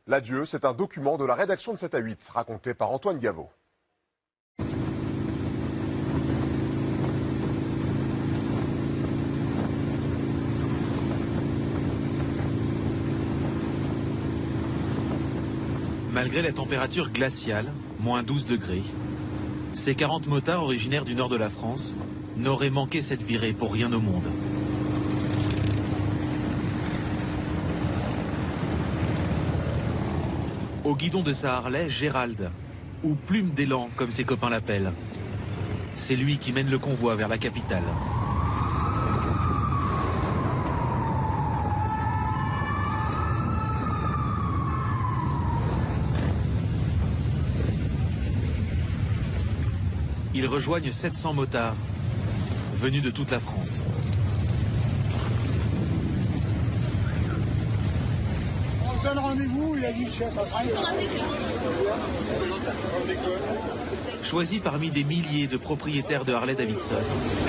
L'adieu, c'est un document de la rédaction de 7 à 8, raconté par Antoine Gaveau. Malgré la température glaciale, moins 12 degrés, ces 40 motards originaires du nord de la France n'auraient manqué cette virée pour rien au monde. Au guidon de sa Harley, Gérald, ou Plume d'élan comme ses copains l'appellent. C'est lui qui mène le convoi vers la capitale. Ils rejoignent 700 motards, venus de toute la France. On se donne rendez-vous, il a dit le chef après. Choisis parmi des milliers de propriétaires de Harley-Davidson.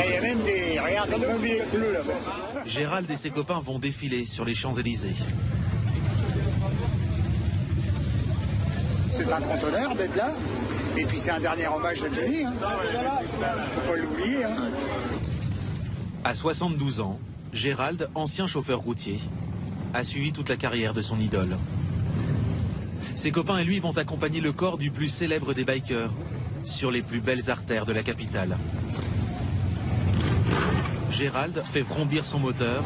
Il y a même des... Regarde, comme il est bleu là-bas. Gérald et ses copains vont défiler sur les Champs-Élysées. C'est un grand honneur d'être là. Et puis c'est un dernier hommage à Johnny. Hein. Faut pas l'oublier. Hein. À 72 ans, Gérald, ancien chauffeur routier, a suivi toute la carrière de son idole. Ses copains et lui vont accompagner le corps du plus célèbre des bikers sur les plus belles artères de la capitale. Gérald fait vrombir son moteur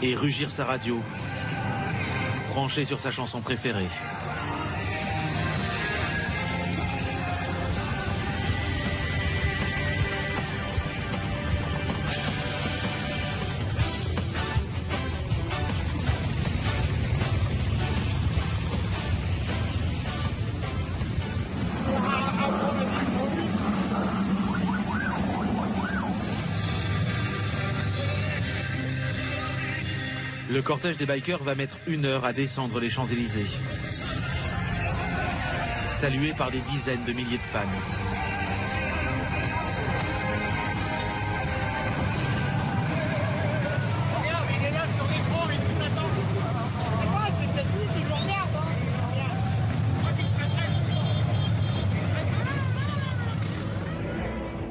et rugir sa radio, branchée sur sa chanson préférée. Le cortège des bikers va mettre 1 heure à descendre les Champs-Élysées, salué par des dizaines de milliers de fans. Regarde, il est là sur l'écran, mais tout attend. Je sais pas, c'est peut-être lui qui nous regarde.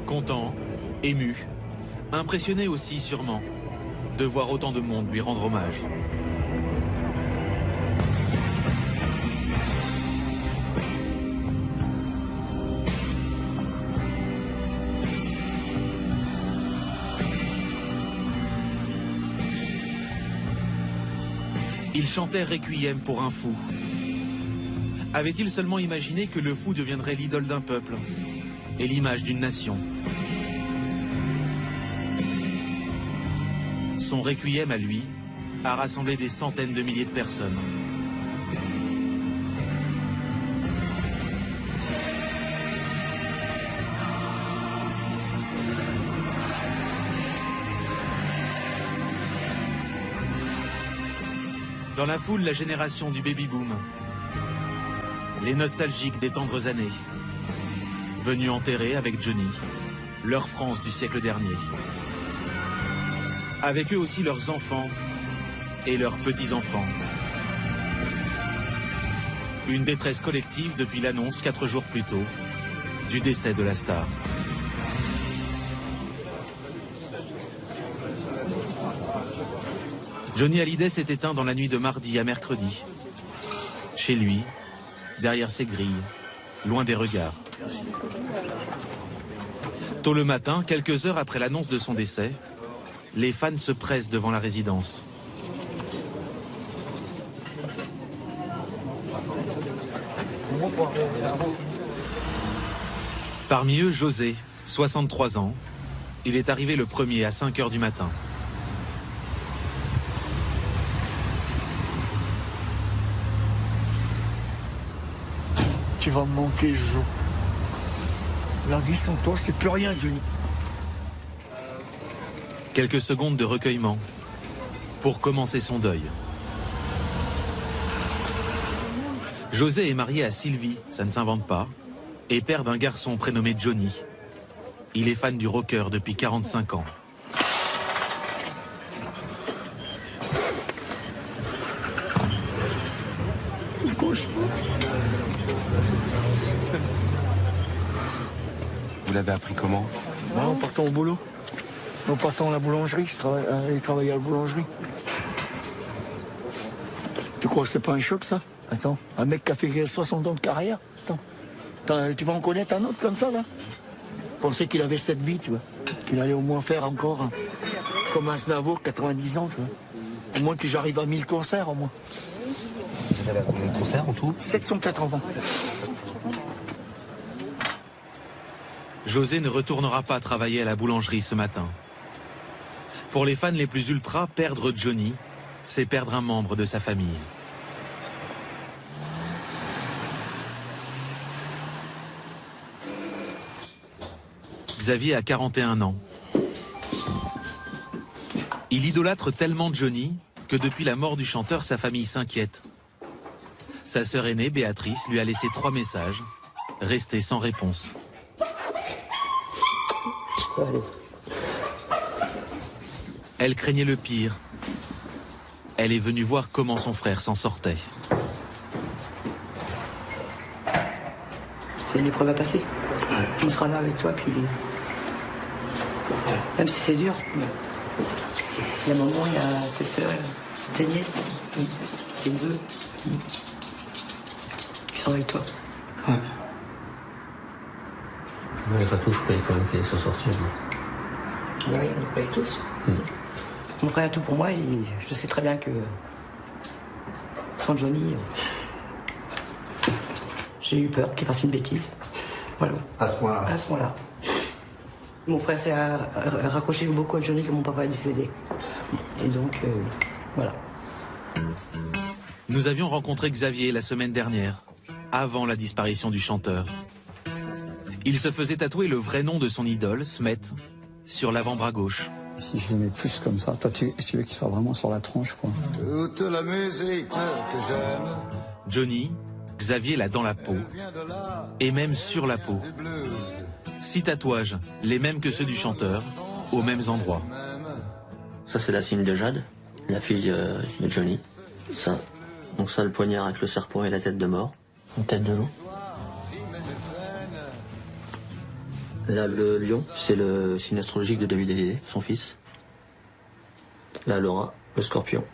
Content, ému, impressionné aussi sûrement de voir autant de monde lui rendre hommage. Il chantait Requiem pour un fou. Avait-il seulement imaginé que le fou deviendrait l'idole d'un peuple et l'image d'une nation? Son requiem à lui a rassemblé des centaines de milliers de personnes. Dans la foule, la génération du baby-boom, les nostalgiques des tendres années, venus enterrer avec Johnny leur France du siècle dernier. Avec eux aussi leurs enfants et leurs petits-enfants. Une détresse collective depuis l'annonce 4 jours plus tôt du décès de la star. Johnny Hallyday s'est éteint dans la nuit de mardi à mercredi. Chez lui, derrière ses grilles, loin des regards. Tôt le matin, quelques heures après l'annonce de son décès, les fans se pressent devant la résidence. Parmi eux, José, 63 ans. Il est arrivé le premier à 5 heures du matin. Tu vas me manquer, Jojo. La vie sans toi, c'est plus rien, Johnny. Quelques secondes de recueillement pour commencer son deuil. José est marié à Sylvie, ça ne s'invente pas, et père d'un garçon prénommé Johnny. Il est fan du rocker depuis 45 ans. cauchemar. Vous l'avez appris comment? En partant au boulot. En partant à la boulangerie, il travaillait à la boulangerie. Tu crois que c'est pas un choc, ça? Attends, un mec qui a fait 60 ans de carrière. Attends, tu vas en connaître un autre comme ça, là? Je pensais qu'il avait cette vie, tu vois. Qu'il allait au moins faire encore, comme un Aznavour, 90 ans, tu vois. Au moins que j'arrive à 1000 concerts, au moins. Vous avez combien de concerts en tout? 780. José ne retournera pas travailler à la boulangerie ce matin. Pour les fans les plus ultras, perdre Johnny, c'est perdre un membre de sa famille. Xavier a 41 ans. Il idolâtre tellement Johnny que depuis la mort du chanteur, sa famille s'inquiète. Sa sœur aînée, Béatrice, lui a laissé 3 messages, restés sans réponse. Elle craignait le pire. Elle est venue voir comment son frère s'en sortait. C'est une épreuve à passer. On sera là avec toi, puis... Même si c'est dur. Il y a maman, il y a tes soeurs, tes nièces, tes neveux, qui sont avec toi. Ouais. Malgré tout, je croyais quand même qu'il allait s'en sortir. Oui, on le croyait tous. Mon frère a tout pour moi et je sais très bien que sans Johnny, j'ai eu peur qu'il fasse une bêtise. Voilà. À ce point-là? À ce point-là. Mon frère s'est raccroché beaucoup à Johnny que mon papa a décédé. Et donc, voilà. Nous avions rencontré Xavier la semaine dernière, avant la disparition du chanteur. Il se faisait tatouer le vrai nom de son idole, Smet, sur l'avant-bras gauche. Si je le mets plus comme ça, toi tu veux qu'il soit vraiment sur la tronche, quoi. Toute la musique que j'aime. Johnny, Xavier l'a dans la peau, et même sur la peau. 6 tatouages, les mêmes que ceux du chanteur, aux mêmes endroits. Ça, c'est la signe de Jade, la fille de Johnny. Ça. Donc ça, le poignard avec le serpent et la tête de mort. Une tête de loup. Là, le lion, c'est le signe astrologique de David Hallyday, son fils. Là, le rat, le scorpion.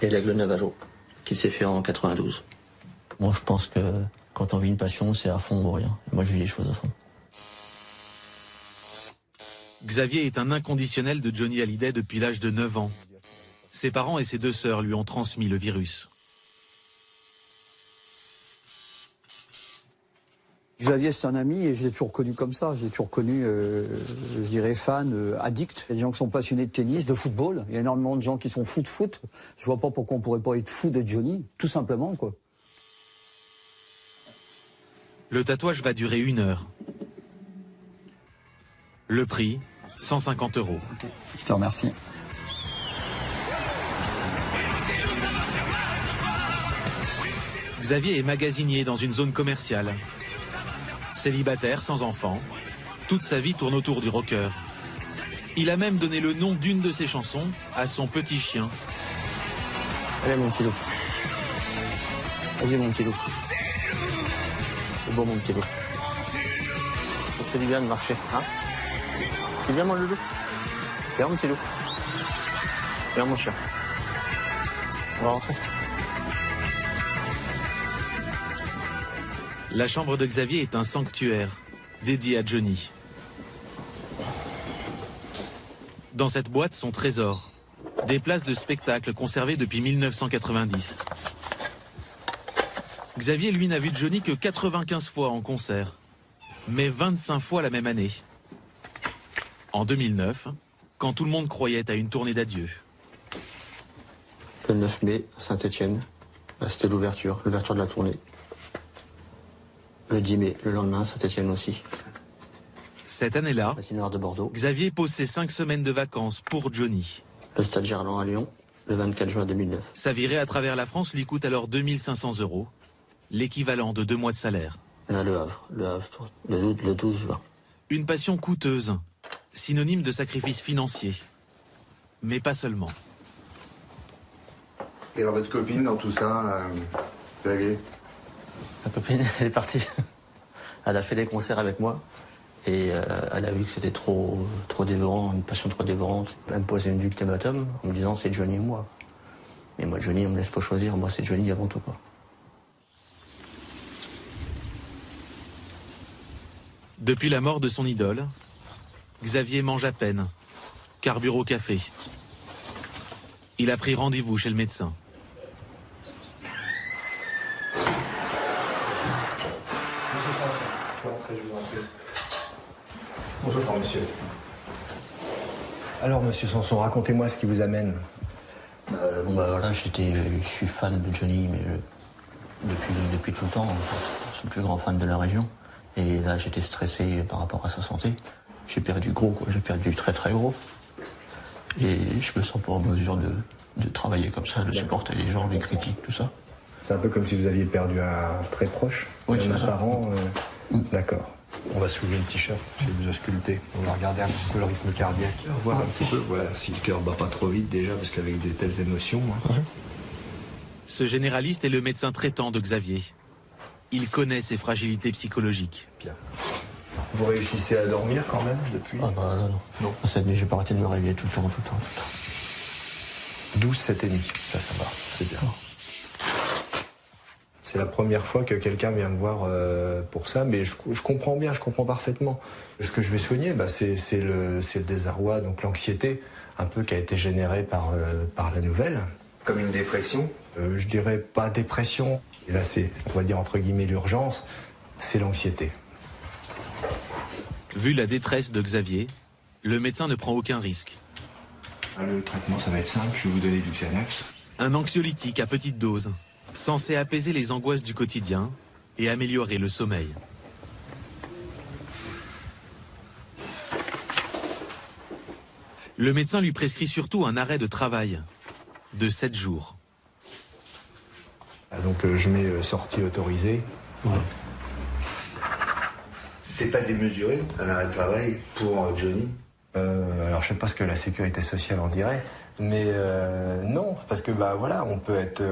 Et l'aigle navajo, qui s'est fait en 92. Moi, je pense que quand on vit une passion, c'est à fond ou rien. Moi, je vis les choses à fond. Xavier est un inconditionnel de Johnny Hallyday depuis l'âge de 9 ans. Ses parents et ses 2 sœurs lui ont transmis le virus. Xavier, c'est un ami et je l'ai toujours connu comme ça. Je l'ai toujours connu, je dirais, fan, addict. Il y a des gens qui sont passionnés de tennis, de football. Il y a énormément de gens qui sont fous de foot. Je vois pas pourquoi on pourrait pas être fou de Johnny, tout simplement, quoi. Le tatouage va durer 1 heure. Le prix, 150 €. Je te remercie. Xavier est magasinier dans une zone commerciale. Célibataire, sans enfant, toute sa vie tourne autour du rocker. Il a même donné le nom d'une de ses chansons à son petit chien. Allez, mon petit loup. Vas-y, mon petit loup. C'est bon, mon petit loup. Ça te fait du bien de marcher, hein? Tu viens, mon loulou? Viens, mon petit loup. Viens, mon chien. On va rentrer. La chambre de Xavier est un sanctuaire dédié à Johnny. Dans cette boîte, son trésor, des places de spectacle conservées depuis 1990. Xavier, lui, n'a vu Johnny que 95 fois en concert, mais 25 fois la même année. En 2009, quand tout le monde croyait à une tournée d'adieu. Le 9 mai, à Saint-Etienne, c'était l'ouverture de la tournée. Le 10 mai, le lendemain, à Saint-Etienne aussi. Cette année-là, Patinoire de Bordeaux. Xavier pose ses 5 semaines de vacances pour Johnny. Le Stade Gerland à Lyon, le 24 juin 2009. Sa virée à travers la France lui coûte alors 2500 €, l'équivalent de 2 mois de salaire. Là, le Havre, le 12 juin. Une passion coûteuse, synonyme de sacrifice financier. Mais pas seulement. Et alors votre copine dans tout ça, Xavier? Ma copine, elle est partie. Elle a fait des concerts avec moi. Et elle a vu que c'était trop dévorant, une passion trop dévorante. Elle me posait une ultimatum en me disant c'est Johnny ou moi. Mais moi, Johnny, on me laisse pas choisir. Moi, c'est Johnny avant tout, quoi. Depuis la mort de son idole, Xavier mange à peine, carbure au café. Il a pris rendez-vous chez le médecin. Bonjour, monsieur. Alors, monsieur Sanson, racontez-moi ce qui vous amène. Voilà, je suis fan de Johnny, mais depuis tout le temps. Je suis le plus grand fan de la région. Et là, j'étais stressé par rapport à sa santé. J'ai perdu gros, quoi. J'ai perdu très très gros. Et je me sens pas en mesure de travailler comme ça, de supporter les gens, les critiques, tout ça. C'est un peu comme si vous aviez perdu un très proche, oui, un parent. D'accord. On va soulever le t-shirt, je vais vous ausculter. On va regarder un petit peu le rythme cardiaque. Voir un petit peu, voilà, si le cœur bat pas trop vite déjà, parce qu'avec de telles émotions... Hein. Ce généraliste est le médecin traitant de Xavier. Il connaît ses fragilités psychologiques. Bien. Vous réussissez à dormir quand même depuis? Ah bah là, non. Non. Cette nuit, j'ai pas arrêté de me réveiller tout le temps. 12, 7 et demi, ça va, c'est bien. C'est la première fois que quelqu'un vient me voir pour ça, mais je comprends bien, je comprends parfaitement. Ce que je vais soigner, c'est le désarroi, donc l'anxiété, un peu qui a été générée par la nouvelle. Comme une dépression? Je dirais pas dépression. Et là, c'est, on va dire entre guillemets, l'urgence, c'est l'anxiété. Vu la détresse de Xavier, le médecin ne prend aucun risque. Le traitement, ça va être simple, je vais vous donner du Xanax. Un anxiolytique à petite dose, censé apaiser les angoisses du quotidien et améliorer le sommeil. Le médecin lui prescrit surtout un arrêt de travail de 7 jours. Donc je mets sortie autorisée. Ouais. C'est pas démesuré, un arrêt de travail pour Johnny? Alors je sais pas ce que la sécurité sociale en dirait, mais non, parce que voilà, on peut être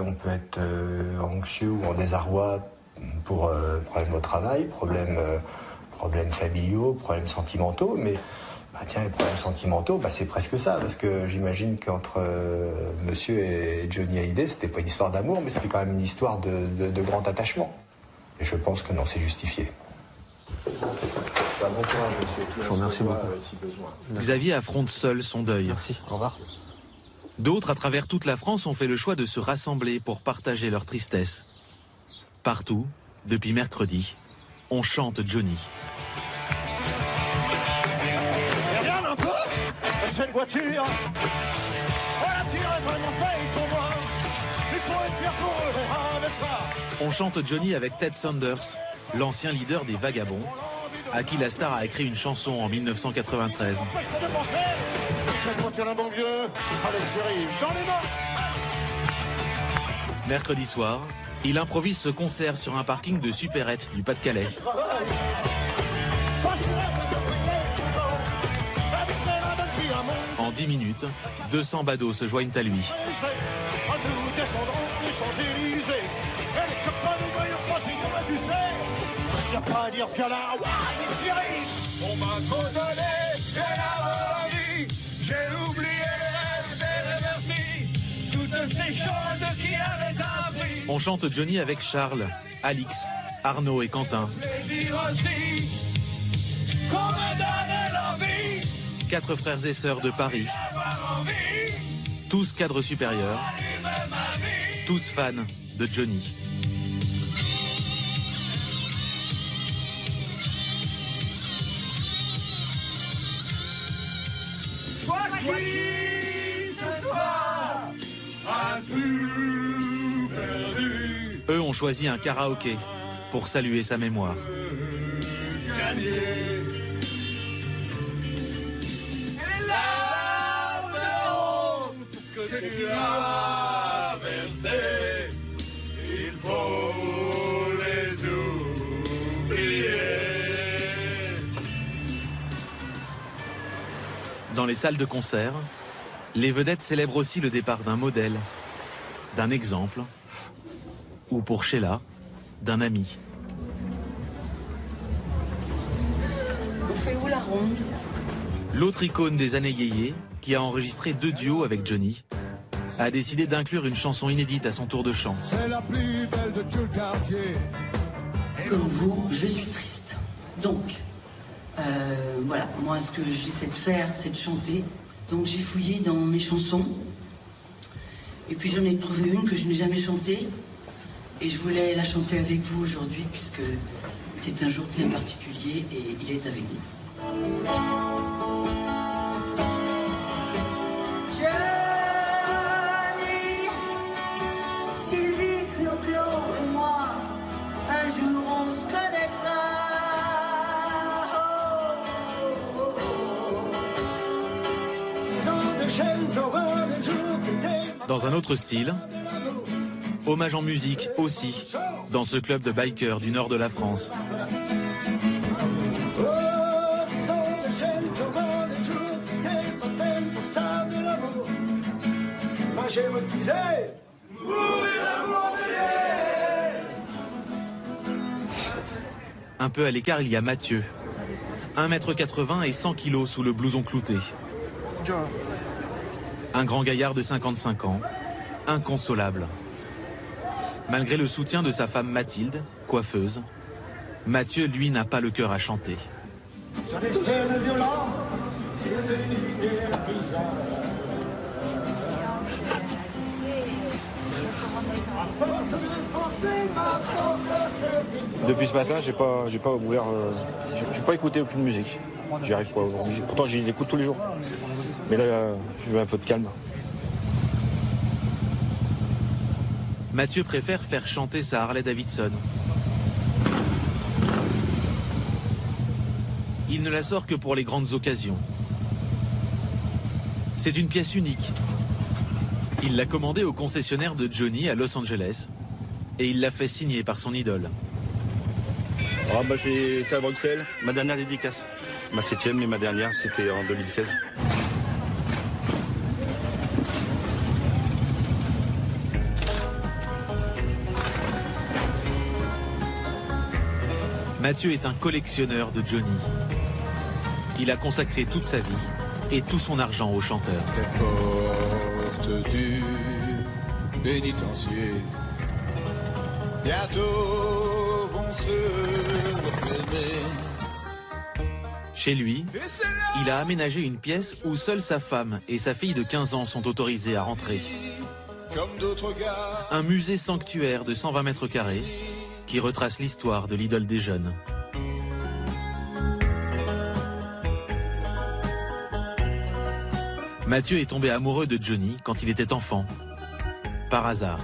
anxieux ou en désarroi pour problèmes au travail, problèmes familiaux, problèmes sentimentaux, mais tiens, les problèmes sentimentaux, c'est presque ça, parce que j'imagine qu'entre monsieur et Johnny Hallyday, c'était pas une histoire d'amour, mais c'était quand même une histoire de grand attachement. Et je pense que non, c'est justifié. Bon courage, monsieur. Je vous remercie beaucoup. Si besoin. Xavier affronte seul son deuil. Merci, au revoir. D'autres, à travers toute la France, ont fait le choix de se rassembler pour partager leur tristesse. Partout, depuis mercredi, on chante Johnny. Regarde un peu cette voiture. La voiture est vraiment faite pour moi. Il faut être fier pour eux avec ça. On chante Johnny avec Ted Sanders, l'ancien leader des Vagabonds, à qui la star a écrit une chanson en 1993. Cette voiture d'un bon vieux, avec Cyril dans les mains. Mercredi soir, il improvise ce concert sur un parking de supérette du Pas-de-Calais. En 10 minutes, 200 badauds se joignent à lui. Il n'y a pas à dire ce gars-là. On m'a trop donné, j'ai la vie. J'ai oublié les rêves et toutes ces choses qui avaient un prix. On chante Johnny avec Charles, Alix, Arnaud et Quentin. 4 frères et sœurs de Paris. Tous cadres supérieurs. Tous fans de Johnny. Toi qui ce soir as tout perdu. Eux ont choisi un karaoké pour saluer sa mémoire. Gagné. Les larmes de honte que tu as versées, il faut les oublier. Dans les salles de concert, les vedettes célèbrent aussi le départ d'un modèle, d'un exemple, ou pour Sheila, d'un ami. On fait où la ronde? L'autre icône des années yéyé, qui a enregistré 2 duos avec Johnny, a décidé d'inclure une chanson inédite à son tour de chant. C'est la plus belle de tout le quartier. Comme vous, je suis triste. Donc, voilà, moi ce que j'essaie de faire, c'est de chanter. Donc j'ai fouillé dans mes chansons. Et puis j'en ai trouvé une que je n'ai jamais chantée. Et je voulais la chanter avec vous aujourd'hui, puisque c'est un jour bien particulier et il est avec nous. Johnny, Sylvie, Clo-Clo et moi, un jour on se connaîtra. Dans un autre style, hommage en musique aussi, dans ce club de bikers du nord de la France. Un peu à l'écart, il y a Mathieu. 1,80 m et 100 kg sous le blouson clouté. Un grand gaillard de 55 ans, inconsolable. Malgré le soutien de sa femme Mathilde, coiffeuse, Mathieu, lui, n'a pas le cœur à chanter. Depuis ce matin, j'ai pas ouvert, j'ai pas écouté aucune musique. J'y arrive pas. Pourtant, j'y écoute tous les jours. Mais là, je veux un peu de calme. Mathieu préfère faire chanter sa Harley Davidson. Il ne la sort que pour les grandes occasions. C'est une pièce unique. Il l'a commandée au concessionnaire de Johnny à Los Angeles et il l'a fait signer par son idole. Ah bah c'est à Bruxelles, ma dernière dédicace. Ma 7e, mais ma dernière, c'était en 2016. Mathieu est un collectionneur de Johnny. Il a consacré toute sa vie et tout son argent au chanteur. Les portes du pénitencier bientôt vont se refermer. Chez lui, il a aménagé une pièce où seule sa femme et sa fille de 15 ans sont autorisées à rentrer. Comme d'autres gars. Un musée sanctuaire de 120 mètres carrés qui retrace l'histoire de l'idole des jeunes. Mathieu est tombé amoureux de Johnny quand il était enfant, par hasard.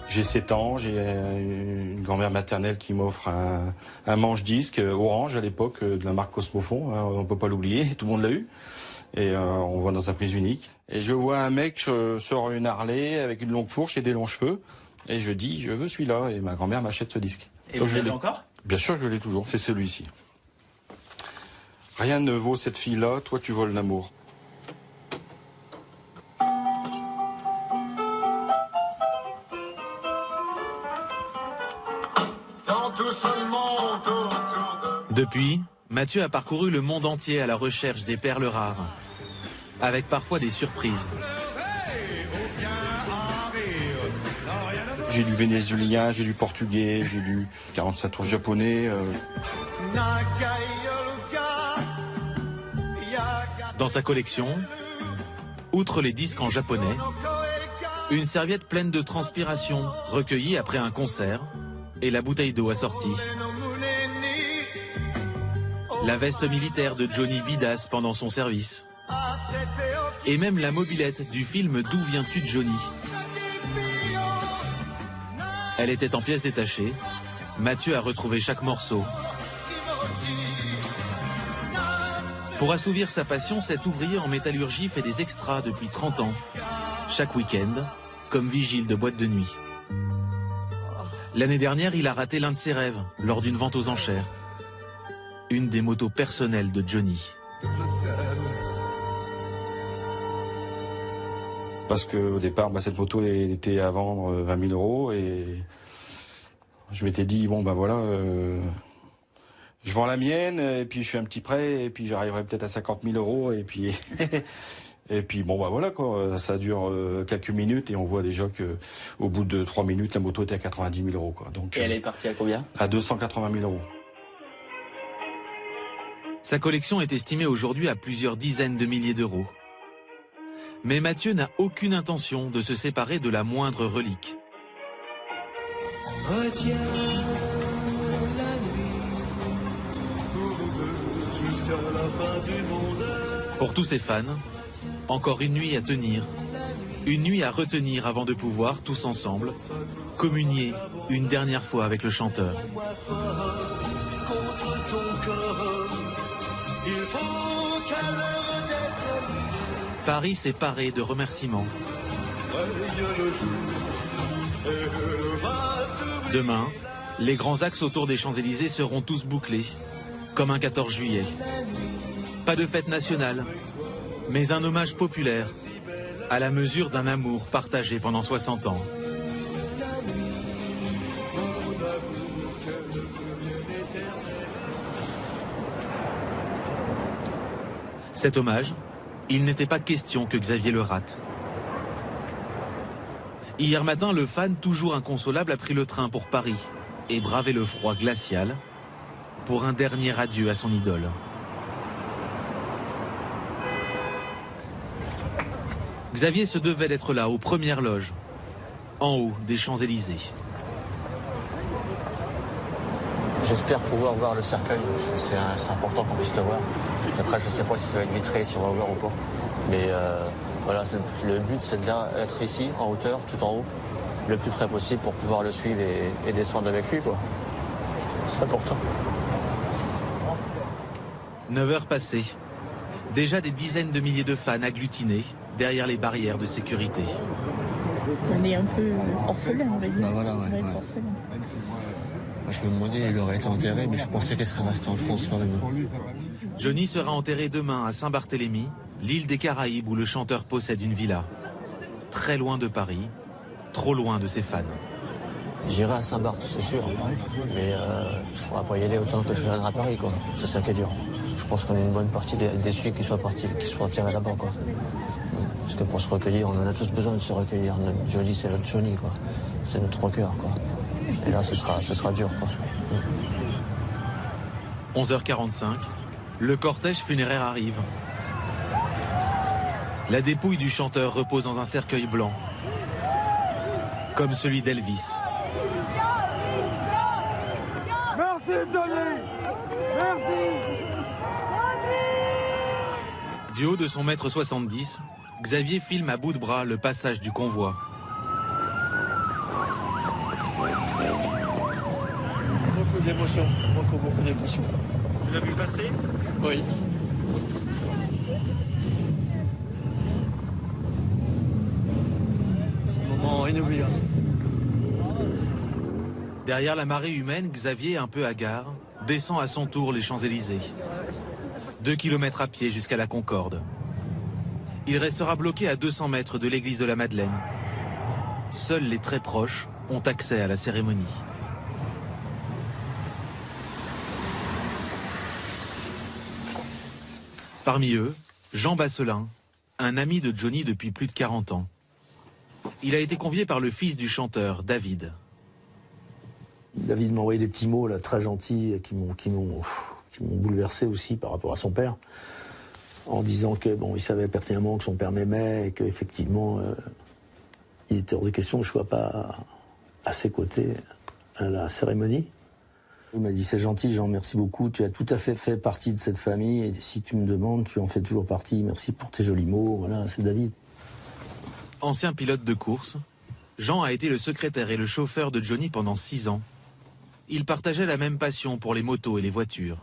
J'ai 7 ans, j'ai une grand-mère maternelle qui m'offre un manche-disque orange à l'époque de la marque Cosmophone, hein, on ne peut pas l'oublier, tout le monde l'a eu. Et on voit dans sa prise unique. Et je vois un mec sort une Harley avec une longue fourche et des longs cheveux. Et je dis, je veux celui-là. Et ma grand-mère m'achète ce disque. Et vous l'avez encore? Bien sûr que je l'ai toujours, c'est celui-ci. Rien ne vaut cette fille-là, toi tu voles l'amour. Depuis, Mathieu a parcouru le monde entier à la recherche des perles rares, avec parfois des surprises. J'ai du vénézuélien, j'ai du portugais, j'ai du 45 tours japonais. Dans sa collection, outre les disques en japonais, une serviette pleine de transpiration recueillie après un concert et la bouteille d'eau assortie. La veste militaire de Johnny Bidas pendant son service. Et même la mobilette du film D'où viens-tu Johnny? Elle était en pièces détachées. Mathieu a retrouvé chaque morceau. Pour assouvir sa passion, cet ouvrier en métallurgie fait des extras depuis 30 ans. Chaque week-end, comme vigile de boîte de nuit. L'année dernière, il a raté l'un de ses rêves lors d'une vente aux enchères. Une des motos personnelles de Johnny. Parce qu'au départ, cette moto elle était à vendre 20 000 euros et je m'étais dit, bon ben voilà, je vends la mienne et puis je fais un petit prêt et puis j'arriverai peut-être à 50 000 euros et puis... Et puis bon bah voilà quoi, ça dure quelques minutes et on voit déjà que au bout de 3 minutes la moto était à 90 000 euros quoi. Donc, et elle est partie à combien? À 280 000 euros. Sa collection est estimée aujourd'hui à plusieurs dizaines de milliers d'euros. Mais Mathieu n'a aucune intention de se séparer de la moindre relique. Retiens la nuit jusqu'à la fin du monde. Pour tous ses fans, encore une nuit à tenir, une nuit à retenir avant de pouvoir, tous ensemble, communier une dernière fois avec le chanteur. Contre ton corps, il faut qu'à l'heure d'être Paris s'est paré de remerciements. Demain, les grands axes autour des Champs-Élysées seront tous bouclés, comme un 14 juillet. Pas de fête nationale, mais un hommage populaire, à la mesure d'un amour partagé pendant 60 ans. Cet hommage, il n'était pas question que Xavier le rate. Hier matin, le fan, toujours inconsolable, a pris le train pour Paris et bravé le froid glacial pour un dernier adieu à son idole. Xavier se devait d'être là, aux premières loges, en haut des Champs-Élysées. J'espère pouvoir voir le cercueil, c'est important qu'on puisse le voir. Après, je ne sais pas si ça va être vitré, si on va voir ou pas. Mais voilà, le but, c'est d'être ici, en hauteur, tout en haut, le plus près possible pour pouvoir le suivre et descendre avec lui, quoi. C'est important. 9 heures passées. Déjà des dizaines de milliers de fans agglutinés derrière les barrières de sécurité. On est un peu orphelin, on va dire. Bah voilà, ouais. Moi, je me demandais, il aurait été enterré, mais je pensais qu'il serait resté en France quand même. Johnny sera enterré demain à Saint-Barthélemy, l'île des Caraïbes où le chanteur possède une villa. Très loin de Paris, trop loin de ses fans. J'irai à Saint-Barth, c'est sûr. Mais je ne pourrai pas y aller autant que je viendrai à Paris, quoi. C'est ça qui est dur. Je pense qu'on est une bonne partie déçus qui soient enterrés là-bas, quoi. Parce que pour se recueillir, on en a tous besoin de se recueillir. Notre Johnny, c'est notre Johnny, quoi. C'est notre rocker, quoi. Et là, ce sera dur, quoi. 11h45, le cortège funéraire arrive. La dépouille du chanteur repose dans un cercueil blanc, comme celui d'Elvis. Merci Johnny. Merci. Du haut de son mètre 70, Xavier filme à bout de bras le passage du convoi. Beaucoup d'émotions, beaucoup d'émotions. Tu l'as vu passer? Oui. C'est un moment inoubliable. Derrière la marée humaine, Xavier, un peu hagard, descend à son tour les Champs-Élysées. 2 kilomètres à pied jusqu'à la Concorde. Il restera bloqué à 200 mètres de l'église de la Madeleine. Seuls les très proches ont accès à la cérémonie. Parmi eux, Jean Basselin, un ami de Johnny depuis plus de 40 ans. Il a été convié par le fils du chanteur, David. David m'a envoyé des petits mots là, très gentils qui m'ont bouleversé aussi par rapport à son père, en disant que bon, il savait pertinemment que son père m'aimait et qu'effectivement il était hors de question que je sois pas à ses côtés à la cérémonie. Il m'a dit: c'est gentil Jean, merci beaucoup, tu as tout à fait partie de cette famille et si tu me demandes, tu en fais toujours partie, merci pour tes jolis mots, voilà, c'est David. Ancien pilote de course, Jean a été le secrétaire et le chauffeur de Johnny pendant 6 ans. Il partageait la même passion pour les motos et les voitures.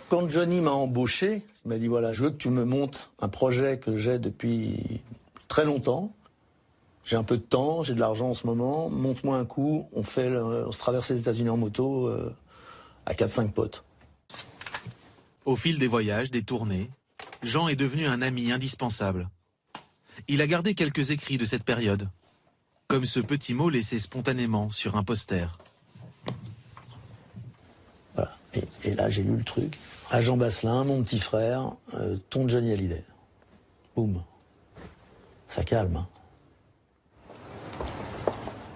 Quand Johnny m'a embauché, il m'a dit: voilà, je veux que tu me montes un projet que j'ai depuis très longtemps. J'ai un peu de temps, j'ai de l'argent en ce moment, monte-moi un coup, on se traverse les États-Unis en moto à 4-5 potes. Au fil des voyages, des tournées, Jean est devenu un ami indispensable. Il a gardé quelques écrits de cette période, comme ce petit mot laissé spontanément sur un poster. Voilà. Et là, j'ai lu le truc. À Jean Basselin, mon petit frère, ton Johnny Hallyday. Boum. Ça calme. Hein.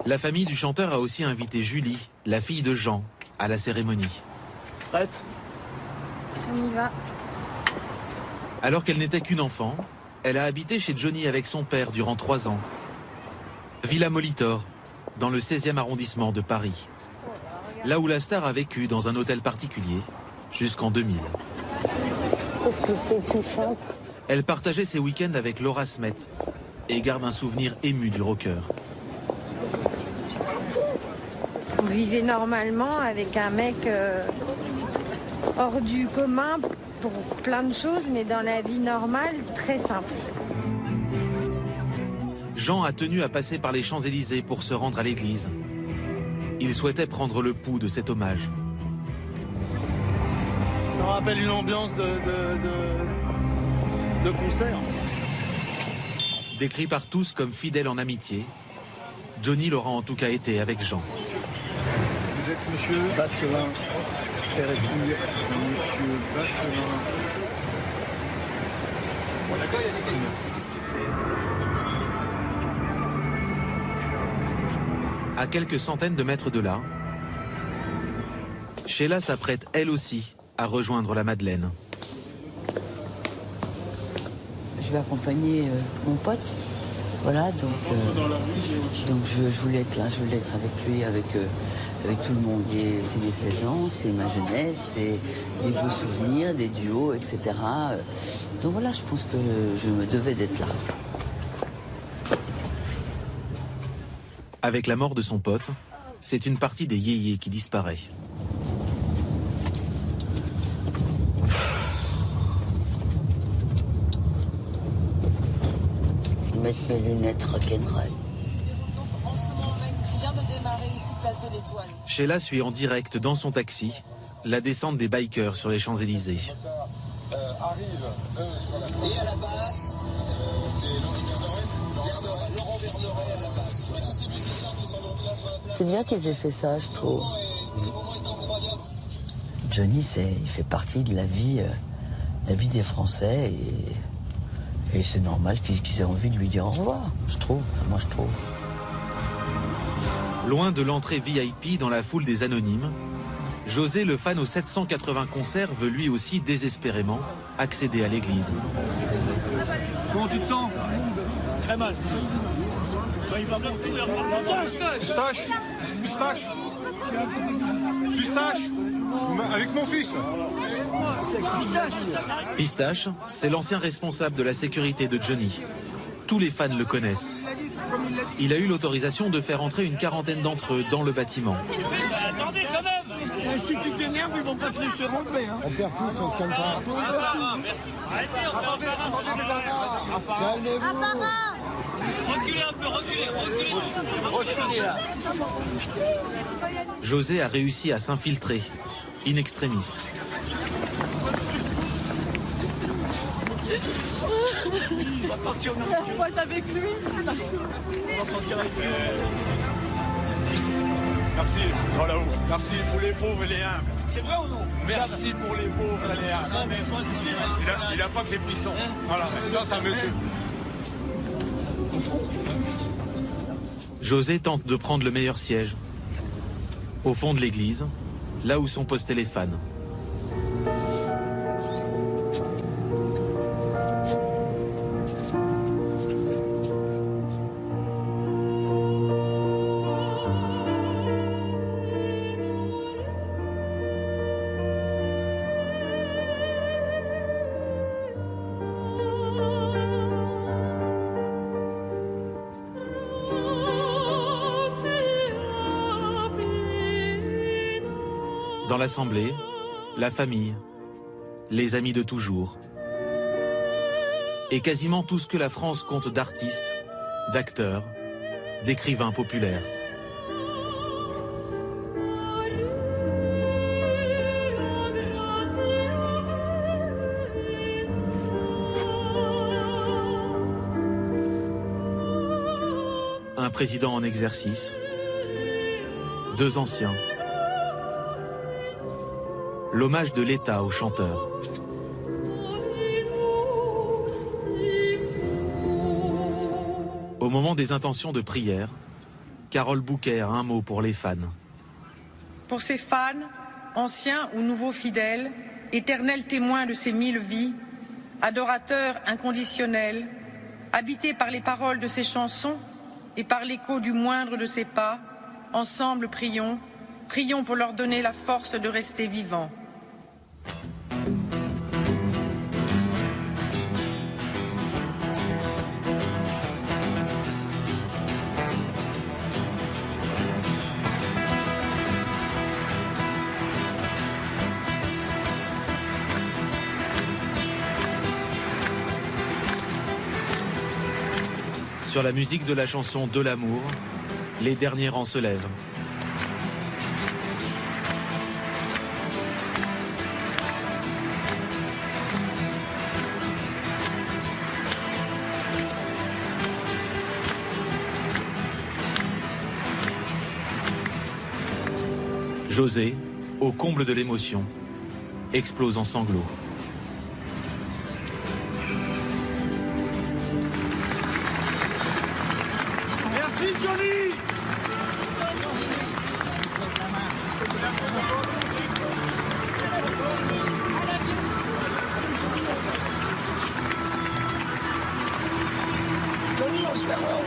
La famille du chanteur a aussi invité Julie, la fille de Jean, à la cérémonie. Prête? On y va. Alors qu'elle n'était qu'une enfant, elle a habité chez Johnny avec son père durant 3 ans. Villa Molitor, dans le 16e arrondissement de Paris. Là où la star a vécu dans un hôtel particulier jusqu'en 2000. Qu'est-ce que c'est que tu chantes? Elle partageait ses week-ends avec Laura Smet et garde un souvenir ému du rocker. On vivait normalement avec un mec hors du commun pour plein de choses, mais dans la vie normale, très simple. Jean a tenu à passer par les Champs-Élysées pour se rendre à l'église. Il souhaitait prendre le pouls de cet hommage. Ça me rappelle une ambiance de concert. Décrit par tous comme fidèle en amitié, Johnny l'aura en tout cas été avec Jean. Vous êtes monsieur Basselin, RFI, monsieur Basselin. À quelques centaines de mètres de là, Sheila s'apprête elle aussi à rejoindre la Madeleine. Je vais accompagner mon pote. Voilà, donc je voulais être là, je voulais être avec lui, avec tout le monde. C'est mes 16 ans, c'est ma jeunesse, c'est des beaux souvenirs, des duos, etc. Donc voilà, je pense que je me devais d'être là. Avec la mort de son pote, c'est une partie des yéyés qui disparaît. Mettre mes lunettes rock'n'roll. En ce moment même, qui vient de démarrer ici, place de l'Étoile. Sheila suit en direct dans son taxi la descente des bikers sur les Champs-Élysées. Et à la basse, c'est Laurent Verderet à la basse. Et tous ces musiciens qui sont donc là sur la place. C'est bien qu'ils aient fait ça, je trouve. Johnny, il fait partie de la vie des Français et c'est normal qu'ils aient envie de lui dire au revoir, je trouve. Moi, je trouve. Loin de l'entrée VIP dans la foule des anonymes, José, le fan aux 780 concerts, veut lui aussi désespérément accéder à l'église. Comment tu te sens? Très mal. Pistache, pistache, pistache, avec mon fils. Pistache, c'est l'ancien responsable de la sécurité de Johnny. Tous les fans le connaissent. Il a eu l'autorisation de faire entrer une quarantaine d'entre eux dans le bâtiment. Attendez quand même. Si tu t'énerves, ils vont pas te laisser rentrer. Hein. On perd tous, on se calme pas. Reculez un peu, reculez là. José a réussi à s'infiltrer, in extremis. On va partir avec lui. On va partir avec lui. Merci, voilà où. Merci pour les pauvres et les humbles. C'est vrai ou non? Merci pour les pauvres et les humbles. Non, mais moi, tu sais, Il a pas que les buissons. Voilà, ça monsieur. José tente de prendre le meilleur siège. Au fond de l'église, là où sont postés les fans. Dans l'assemblée, la famille, les amis de toujours. Et quasiment tout ce que la France compte d'artistes, d'acteurs, d'écrivains populaires. président en exercice, 2 anciens, l'hommage de l'État au chanteur. Au moment des intentions de prière, Carole Bouquet a un mot pour les fans. Pour ces fans, anciens ou nouveaux fidèles, éternels témoins de ces 1000 vies, adorateurs inconditionnels, habités par les paroles de ces chansons et par l'écho du moindre de ses pas, ensemble prions, prions pour leur donner la force de rester vivants. Sur la musique de la chanson De l'amour, les derniers rangs se lèvent. José, au comble de l'émotion, explose en sanglots. Merci Johnny. Johnny, on se fait voir.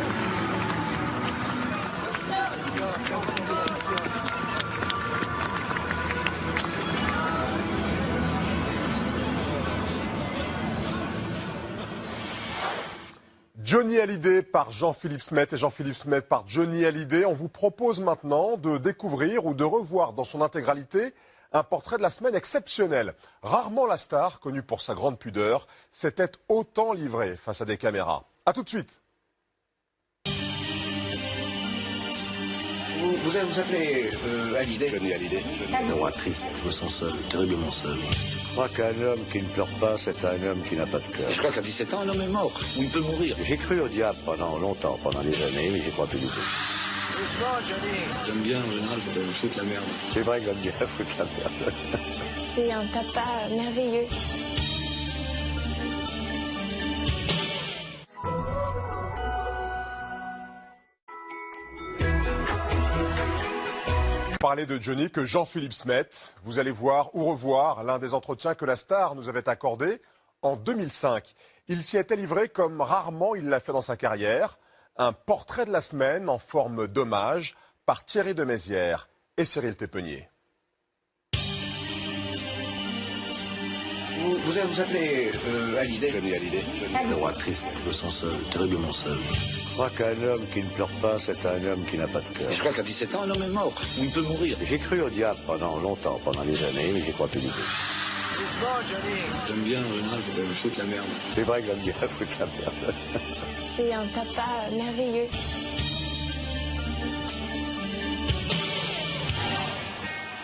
Johnny Hallyday par Jean-Philippe Smet et Jean-Philippe Smet par Johnny Hallyday. On vous propose maintenant de découvrir ou de revoir dans son intégralité un portrait de la semaine exceptionnel. Rarement la star, connue pour sa grande pudeur, s'était autant livrée face à des caméras. A tout de suite. Vous appelez Hallyday, Johnny Hallyday. Moi, triste, je me sens seul, terriblement seul. Je crois qu'un homme qui ne pleure pas, c'est un homme qui n'a pas de cœur. Je crois qu'à 17 ans, un homme est mort, ou il peut mourir. J'ai cru au diable pendant longtemps, pendant des années, mais j'y crois plus du tout. Doucement, Johnny. J'aime bien, en général, foutre la merde. C'est vrai que j'aime bien foutre la merde. C'est un papa merveilleux. Parler de Johnny que Jean-Philippe Smet. Vous allez voir ou revoir l'un des entretiens que la star nous avait accordé en 2005. Il s'y était livré comme rarement il l'a fait dans sa carrière. Un portrait de la semaine en forme d'hommage par Thierry de Mézières et Cyril Tépenier. Vous appelez Hallyday, Johnny Hallyday. Moi, triste, je me sens seul, terriblement seul. Je crois qu'un homme qui ne pleure pas, c'est un homme qui n'a pas de cœur. Je crois qu'à 17 ans, un homme est mort, ou il peut mourir. J'ai cru au diable pendant longtemps, pendant des années, mais j'y crois plus du tout. Doucement, Johnny. J'aime bien, en général, foutre la merde. C'est vrai que j'aime bien foutre la merde. C'est un papa merveilleux.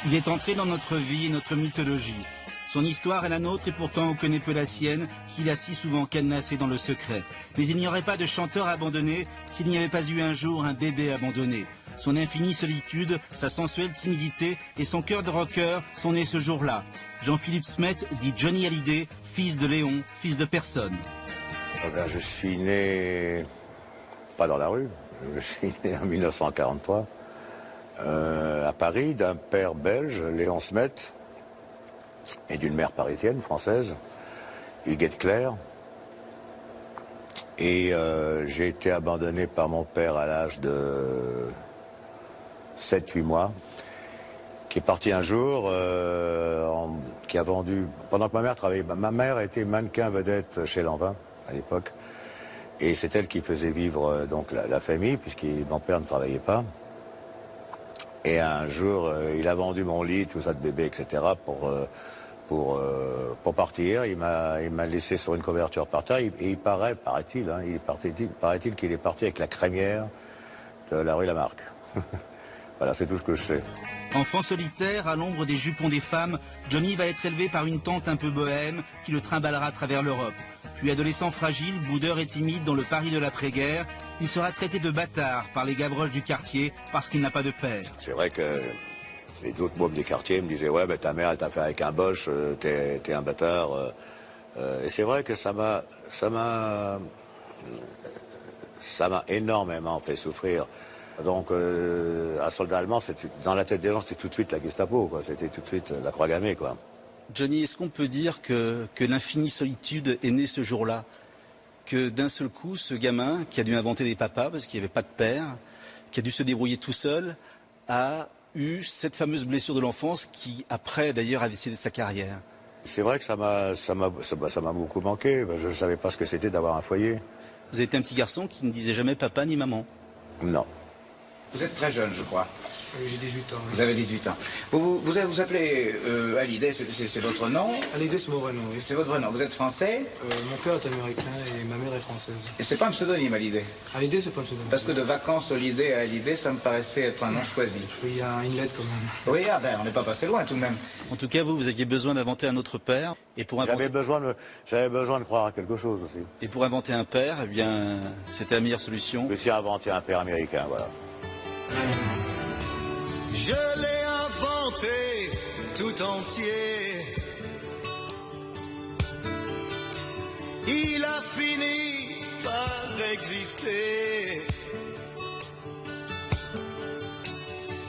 Il est entré dans notre vie et notre mythologie. Son histoire est la nôtre et pourtant on connaît peu la sienne, qu'il a si souvent cadenassé dans le secret. Mais il n'y aurait pas de chanteur abandonné s'il n'y avait pas eu un jour un bébé abandonné. Son infinie solitude, sa sensuelle timidité et son cœur de rocker sont nés ce jour-là. Jean-Philippe Smet dit Johnny Hallyday, fils de Léon, fils de personne. Je suis né, pas dans la rue, je suis né en 1943, à Paris, d'un père belge, Léon Smet, et d'une mère parisienne, française, Huguette Claire. Et j'ai été abandonné par mon père à l'âge de 7-8 mois, qui est parti un jour, qui a vendu, pendant que ma mère travaillait, ma mère était mannequin vedette chez Lanvin à l'époque, et c'est elle qui faisait vivre donc la famille, puisque mon père ne travaillait pas. Et un jour, il a vendu mon lit, tout ça de bébé, etc., pour partir. Il m'a laissé sur une couverture par terre, et il paraît-il, hein, paraît-il qu'il est parti avec la crémière de la rue Lamarck. Voilà, c'est tout ce que je sais. Enfant solitaire, à l'ombre des jupons des femmes, Johnny va être élevé par une tante un peu bohème qui le trimballera à travers l'Europe. Puis adolescent fragile, boudeur et timide dans le Paris de l'après-guerre, il sera traité de bâtard par les Gavroches du quartier parce qu'il n'a pas de père. C'est vrai que les autres mômes des quartiers me disaient « Ouais, mais ta mère, elle t'a fait avec un boche, t'es un bâtard. » Et c'est vrai que ça m'a énormément fait souffrir. Donc, un soldat allemand, dans la tête des gens, c'était tout de suite la Gestapo, quoi. C'était tout de suite la croix gammée, quoi. Johnny, est-ce qu'on peut dire que l'infinie solitude est née ce jour-là? Que d'un seul coup, ce gamin, qui a dû inventer des papas parce qu'il n'y avait pas de père, qui a dû se débrouiller tout seul, a eu cette fameuse blessure de l'enfance qui, après, d'ailleurs, a décidé de sa carrière? C'est vrai que ça m'a beaucoup manqué. Je ne savais pas ce que c'était d'avoir un foyer. Vous êtes un petit garçon qui ne disait jamais papa ni maman? Non. Vous êtes très jeune, je crois. Oui, j'ai 18 ans. Oui. Vous avez 18 ans. Vous appelez Hallyday, c'est votre nom? Hallyday, c'est mon vrai nom, oui. C'est votre vrai nom. Vous êtes français? Mon père est américain et ma mère est française. Et c'est pas un pseudonyme, Hallyday? Hallyday, c'est pas un pseudonyme. Parce que de vacances au lycée à Hallyday, ça me paraissait être un nom choisi. Oui, il y a une lettre quand même. Oui, on n'est pas passé loin tout de même. En tout cas, vous aviez besoin d'inventer un autre père. Et pour inventer... J'avais besoin de croire à quelque chose aussi. Et pour inventer un père, eh bien, c'était la meilleure solution. Je me suis inventé un père américain, voilà. Je l'ai inventé tout entier. Il a fini par exister.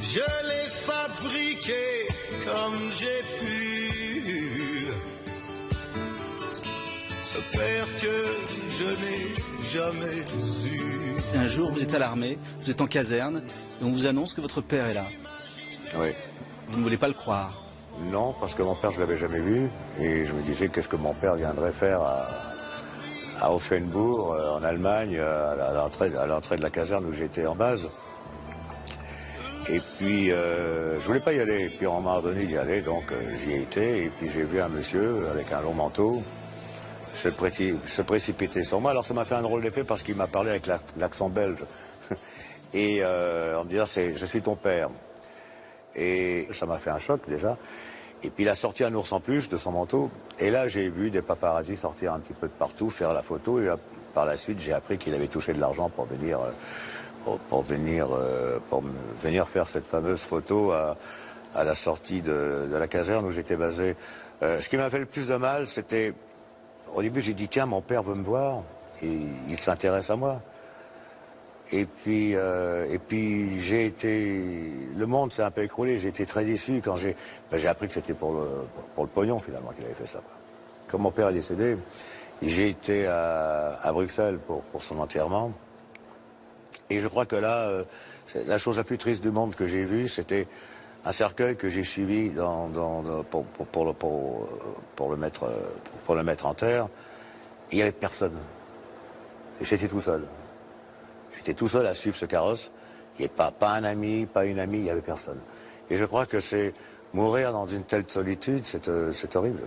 Je l'ai fabriqué comme j'ai pu. Ce père que je n'ai jamais eu. Un jour, vous êtes à l'armée, vous êtes en caserne, et on vous annonce que votre père est là. Oui. Vous ne voulez pas le croire? Non, parce que mon père, je ne l'avais jamais vu. Et je me disais, qu'est-ce que mon père viendrait faire à Offenbourg, en Allemagne, à l'entrée de la caserne où j'étais en base. Et puis, je voulais pas y aller. Et puis, on m'a ordonné d'y aller, donc j'y ai été. Et puis, j'ai vu un monsieur avec un long manteau se précipiter sur moi. Alors, ça m'a fait un drôle d'effet parce qu'il m'a parlé avec l'accent belge. Et en me disant, je suis ton père. Et ça m'a fait un choc, déjà. Et puis, il a sorti un ours en peluche de son manteau. Et là, j'ai vu des paparazzis sortir un petit peu de partout, faire la photo. Et là, par la suite, j'ai appris qu'il avait touché de l'argent pour venir faire cette fameuse photo à la sortie de la caserne où j'étais basé. Ce qui m'a fait le plus de mal, c'était... Au début, j'ai dit, tiens, mon père veut me voir, et il s'intéresse à moi. Et puis j'ai été... Le monde s'est un peu écroulé, j'ai été très déçu quand j'ai appris que c'était pour le pognon, finalement, qu'il avait fait ça. Quand mon père est décédé, j'ai été à Bruxelles pour son enterrement. Et je crois que là, la chose la plus triste du monde que j'ai vue, c'était un cercueil que j'ai suivi pour le mettre en terre. Il n'y avait personne. J'étais tout seul. J'étais tout seul à suivre ce carrosse. Il n'y avait pas un ami, pas une amie, il n'y avait personne. Et je crois que c'est mourir dans une telle solitude, c'est horrible.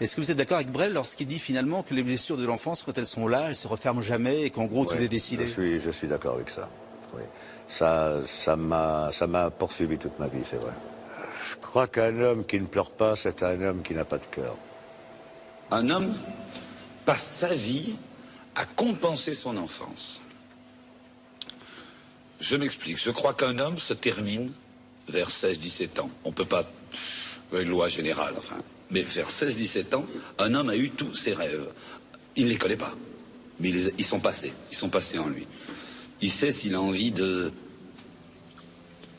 Est-ce que vous êtes d'accord avec Brel lorsqu'il dit finalement que les blessures de l'enfance, quand elles sont là, elles se referment jamais et qu'en gros tout est décidé? Je suis d'accord avec ça. Oui. Ça m'a poursuivi toute ma vie, c'est vrai. Je crois qu'un homme qui ne pleure pas, c'est un homme qui n'a pas de cœur. Un homme passe sa vie à compenser son enfance. Je m'explique. Je crois qu'un homme se termine vers 16-17 ans. On ne peut pas... Une loi générale, enfin... Mais vers 16-17 ans, un homme a eu tous ses rêves. Il ne les connaît pas, mais ils sont passés en lui. Il sait s'il a envie de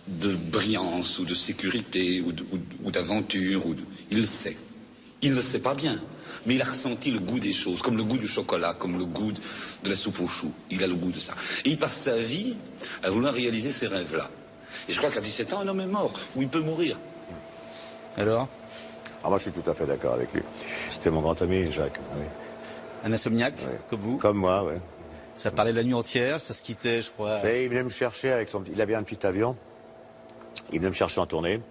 brillance, ou de sécurité, ou d'aventure, il le sait. Il ne le sait pas bien, mais il a ressenti le goût des choses, comme le goût du chocolat, comme le goût de la soupe aux choux. Il a le goût de ça. Et il passe sa vie à vouloir réaliser ces rêves-là. Et je crois qu'à 17 ans, un homme est mort, ou il peut mourir. Alors? Moi, je suis tout à fait d'accord avec lui. C'était mon grand ami, Jacques. Oui. Un insomniaque, oui. Comme vous? Comme moi, oui. Ça parlait la nuit entière, ça se quittait, je crois. Et il venait me chercher avec son... Il avait un petit avion. Il venait me chercher en tournée.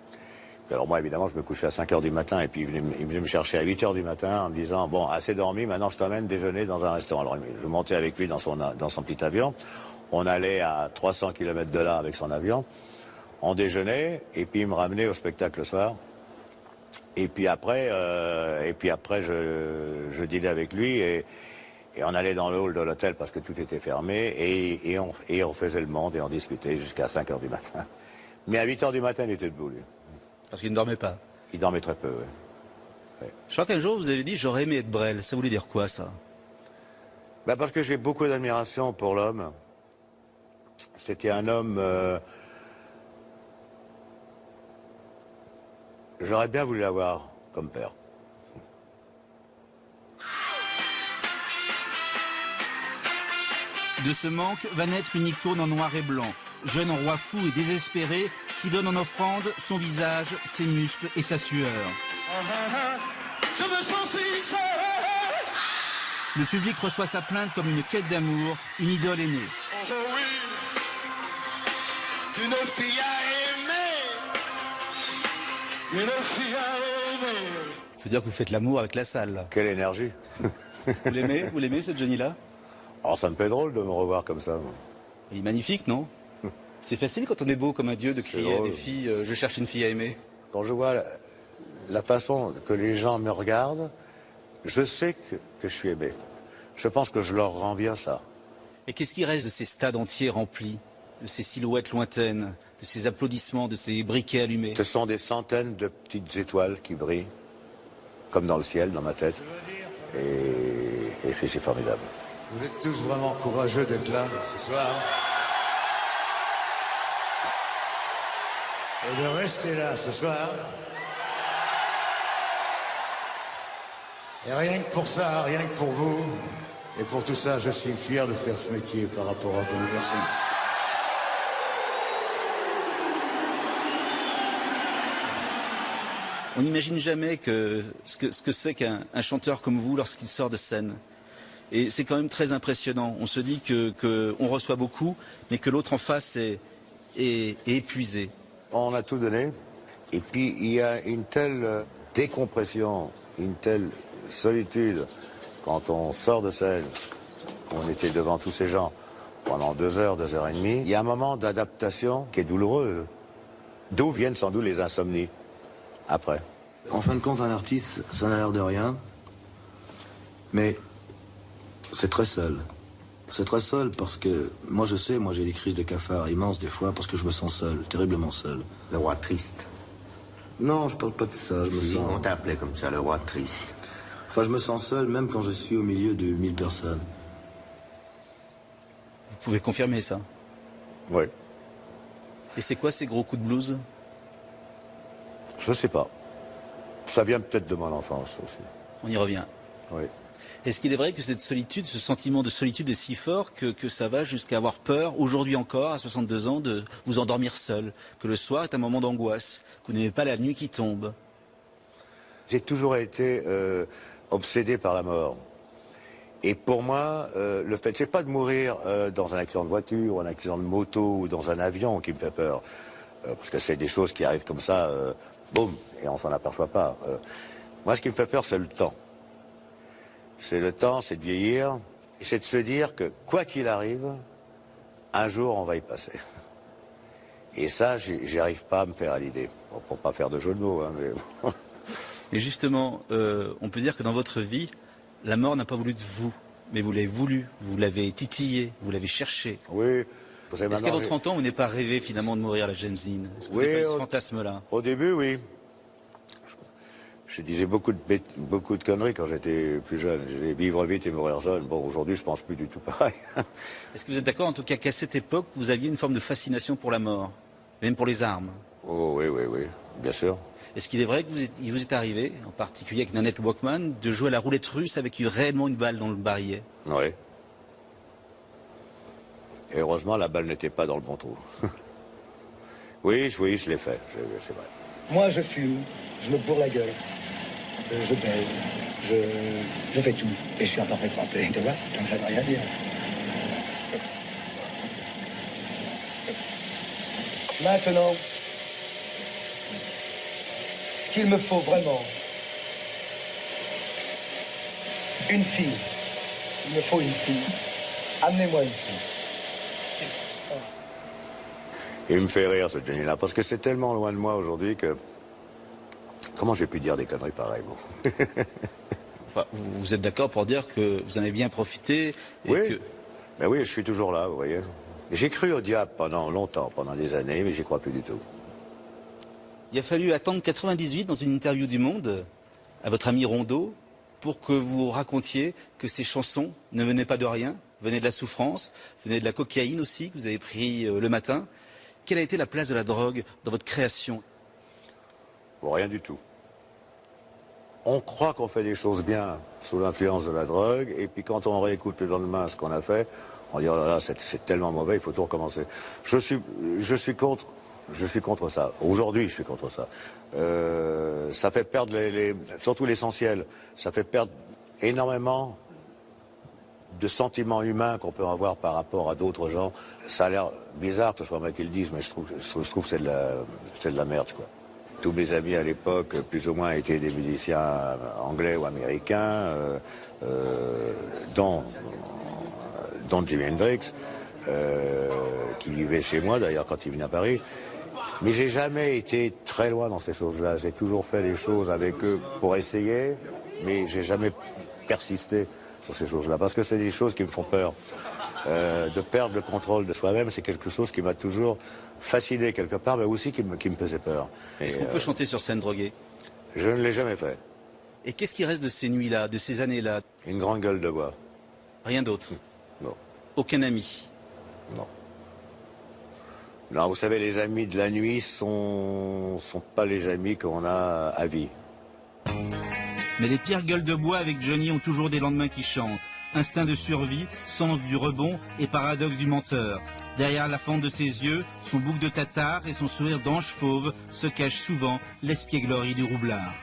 Alors moi, évidemment, je me couchais à 5 h du matin. Et puis, il venait me chercher à 8 h du matin en me disant, bon, assez dormi, maintenant je t'emmène déjeuner dans un restaurant. Alors, je montais avec lui dans son petit avion. On allait à 300 km de là avec son avion. On déjeunait, et puis il me ramenait au spectacle le soir. Et puis après, je dînais avec lui et Et on allait dans le hall de l'hôtel parce que tout était fermé et on faisait le monde et on discutait jusqu'à 5 h du matin. Mais à 8 h du matin, il était debout, lui. Parce qu'il ne dormait pas. Il dormait très peu, oui. Je crois qu'un jour, vous avez dit « j'aurais aimé être Brel ». Ça voulait dire quoi, ça? Ben parce que j'ai beaucoup d'admiration pour l'homme. C'était un homme... J'aurais bien voulu l'avoir comme père. De ce manque va naître une icône en noir et blanc, jeune roi fou et désespéré qui donne en offrande son visage, ses muscles et sa sueur. Je me sens si seul. Le public reçoit sa plainte comme une quête d'amour, une idole est née. Oh oui, une fille à aimer. Une fille à aimer. Il faut dire que vous faites l'amour avec la salle, là. Quelle énergie. Vous l'aimez? Vous l'aimez, ce Johnny-là? Alors ça me fait drôle de me revoir comme ça. Moi. Il est magnifique, non? C'est facile quand on est beau comme un dieu de crier à des filles « je cherche une fille à aimer ». Quand je vois la façon que les gens me regardent, je sais que je suis aimé. Je pense que je leur rends bien ça. Et qu'est-ce qui reste de ces stades entiers remplis, de ces silhouettes lointaines, de ces applaudissements, de ces briquets allumés? Ce sont des centaines de petites étoiles qui brillent, comme dans le ciel, dans ma tête. Et c'est formidable. Vous êtes tous vraiment courageux d'être là ce soir. Et de rester là ce soir. Et rien que pour ça, rien que pour vous, et pour tout ça, je suis fier de faire ce métier par rapport à vous. Merci. On n'imagine jamais ce que c'est qu'un chanteur comme vous lorsqu'il sort de scène. Et c'est quand même très impressionnant. On se dit qu'on reçoit beaucoup, mais que l'autre en face est épuisé. On a tout donné. Et puis, il y a une telle décompression, une telle solitude quand on sort de scène. On était devant tous ces gens pendant 2 heures, 2 heures et demie. Il y a un moment d'adaptation qui est douloureux. D'où viennent sans doute les insomnies après. En fin de compte, un artiste, ça n'a l'air de rien. Mais c'est très seul. C'est très seul parce que, moi je sais, moi j'ai des crises de cafard immenses des fois parce que je me sens seul, terriblement seul. Le roi triste. Non, je parle pas de ça, je me sens... On t'appelait comme ça, le roi triste. Enfin, je me sens seul même quand je suis au milieu de 1000 personnes. Vous pouvez confirmer ça? Oui. Et c'est quoi ces gros coups de blues? Je sais pas. Ça vient peut-être de mon enfance aussi. On y revient. Oui. Est-ce qu'il est vrai que cette solitude, ce sentiment de solitude est si fort que ça va jusqu'à avoir peur, aujourd'hui encore, à 62 ans, de vous endormir seul? Que le soir est un moment d'angoisse? Que vous n'aimez pas la nuit qui tombe? J'ai toujours été obsédé par la mort. Et pour moi, le fait, c'est pas de mourir dans un accident de voiture, ou un accident de moto, ou dans un avion qui me fait peur. Parce que c'est des choses qui arrivent comme ça, boum, et on s'en aperçoit pas. Moi, ce qui me fait peur, c'est le temps. C'est le temps, c'est de vieillir, et c'est de se dire que, quoi qu'il arrive, un jour, on va y passer. Et ça, j'y arrive pas à me faire à l'idée. Bon, pour pas faire de jeu de mots, hein, mais... Et justement, on peut dire que dans votre vie, la mort n'a pas voulu de vous, mais vous l'avez voulu, vous l'avez titillé, vous l'avez cherché. Oui. Est-ce qu'à vos 30 ans, vous n'avez pas rêvé finalement de mourir à la James Dean? Est-ce que vous n'avez pas eu ce fantasme-là? Au début, oui. Je disais beaucoup de conneries quand j'étais plus jeune. Je disais vivre vite et mourir jeune. Bon, aujourd'hui, je pense plus du tout pareil. Est-ce que vous êtes d'accord, en tout cas, qu'à cette époque, vous aviez une forme de fascination pour la mort, même pour les armes? Oh oui, oui, oui, bien sûr. Est-ce qu'il est vrai que il vous est arrivé, en particulier avec Nanette Walkman, de jouer à la roulette russe avec réellement une balle dans le barillet? Oui. Et heureusement, la balle n'était pas dans le bon trou. Oui, je l'ai fait, c'est vrai. Moi, je fume, je me bourre la gueule, je baise, je fais tout. Et je suis en parfaite santé, tu vois, donc ça ne veut rien dire. Maintenant, ce qu'il me faut vraiment, une fille. Il me faut une fille. Amenez-moi une fille. Il me fait rire, ce Johnny-là, parce que c'est tellement loin de moi aujourd'hui que... Comment j'ai pu dire des conneries pareilles, bon. Enfin, vous êtes d'accord pour dire que vous en avez bien profité et Oui, que... ben oui, je suis toujours là, vous voyez. J'ai cru au diable pendant longtemps, pendant des années, mais j'y crois plus du tout. Il a fallu attendre 98 dans une interview du Monde à votre ami Rondeau pour que vous racontiez que ces chansons ne venaient pas de rien, venaient de la souffrance, venaient de la cocaïne aussi que vous avez pris le matin. Quelle a été la place de la drogue dans votre création? Bon, rien du tout. On croit qu'on fait des choses bien sous l'influence de la drogue, et puis quand on réécoute le lendemain ce qu'on a fait, on dit oh là là, c'est tellement mauvais, il faut tout recommencer. Je suis contre ça. Aujourd'hui, je suis contre ça. Ça fait perdre surtout l'essentiel. Ça fait perdre énormément de sentiments humains qu'on peut avoir par rapport à d'autres gens. Ça a l'air bizarre que ce soit moi qui le dise, mais je trouve que c'est de la merde, quoi. Tous mes amis à l'époque, plus ou moins, étaient des musiciens anglais ou américains, dont Jimi Hendrix, qui vivait chez moi d'ailleurs quand il venait à Paris. Mais j'ai jamais été très loin dans ces choses-là. J'ai toujours fait les choses avec eux pour essayer, mais j'ai jamais persisté sur ces choses-là, parce que c'est des choses qui me font peur. De perdre le contrôle de soi-même, c'est quelque chose qui m'a toujours fasciné quelque part, mais aussi qui me faisait peur. Est-ce qu'on peut chanter sur scène droguée? Je ne l'ai jamais fait. Et qu'est-ce qui reste de ces nuits-là, de ces années-là? Une grande gueule de bois. Rien d'autre? Non. Aucun ami? Non. Non, vous savez, les amis de la nuit sont pas les amis qu'on a à vie. Mais les pires gueules de bois avec Johnny ont toujours des lendemains qui chantent. Instinct de survie, sens du rebond et paradoxe du menteur. Derrière la fente de ses yeux, son bouc de tatar et son sourire d'ange fauve se cachent souvent l'espièglerie du roublard.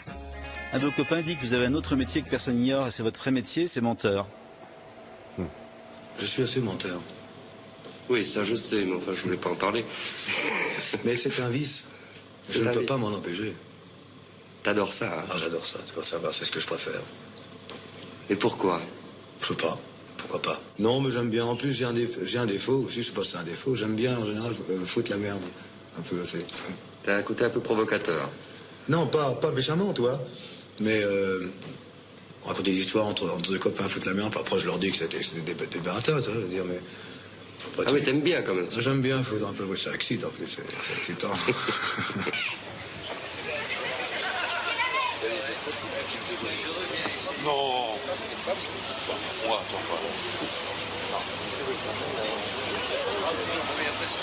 Un de vos copains dit que vous avez un autre métier que personne n'ignore et c'est votre vrai métier, c'est menteur. Je suis assez menteur. Oui, ça je sais, mais enfin je voulais pas en parler. Mais c'est un vice. Je ne peux pas m'en empêcher. T'adores ça, hein? Ah, j'adore ça, tu vas savoir, c'est ce que je préfère. Et pourquoi? Je sais pas. Pourquoi pas? Non, mais j'aime bien. En plus, j'ai un défaut aussi, je sais pas si c'est un défaut. J'aime bien, en général, foutre la merde. Un peu, assez. T'as un côté un peu provocateur. Non, pas méchamment, toi. Mais on raconte des histoires entre deux copains, foutre la merde. Puis après, je leur dis que c'était des baratas, tu vois, je veux dire, mais... Ah oui, t'aimes bien quand même ça. J'aime bien foutre un peu, ça excite en plus, c'est excitant. Non. Moi, attends pas.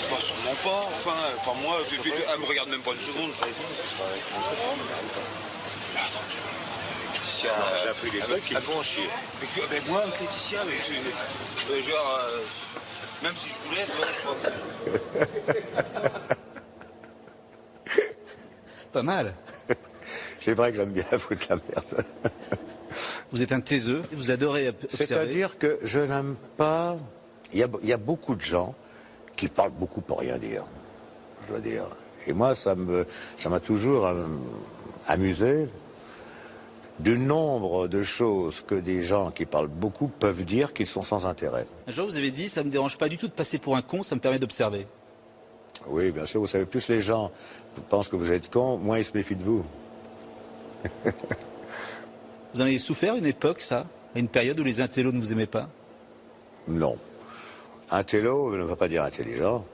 Bah, sûrement pas. Enfin, pas moi. Elle me regarde même pas une seconde. Laetitia, j'ai appris des trucs qui me font chier. Mais moi, avec Laetitia, mais genre, même si je voulais, toi, Pas mal. C'est vrai que j'aime bien foutre la merde. Vous êtes un taiseux, vous adorez observer. C'est-à-dire que je n'aime pas... Il y a beaucoup de gens qui parlent beaucoup pour rien dire, je dois dire. Et moi, ça m'a toujours amusé du nombre de choses que des gens qui parlent beaucoup peuvent dire qui sont sans intérêt. Un jour, vous avez dit, ça ne me dérange pas du tout de passer pour un con, ça me permet d'observer. Oui, bien sûr, vous savez, plus les gens pensent que vous êtes con, moins ils se méfient de vous. Vous en avez souffert une époque, ça? À une période où les intellos ne vous aimaient pas? Non. Intello ne veut pas dire intelligent.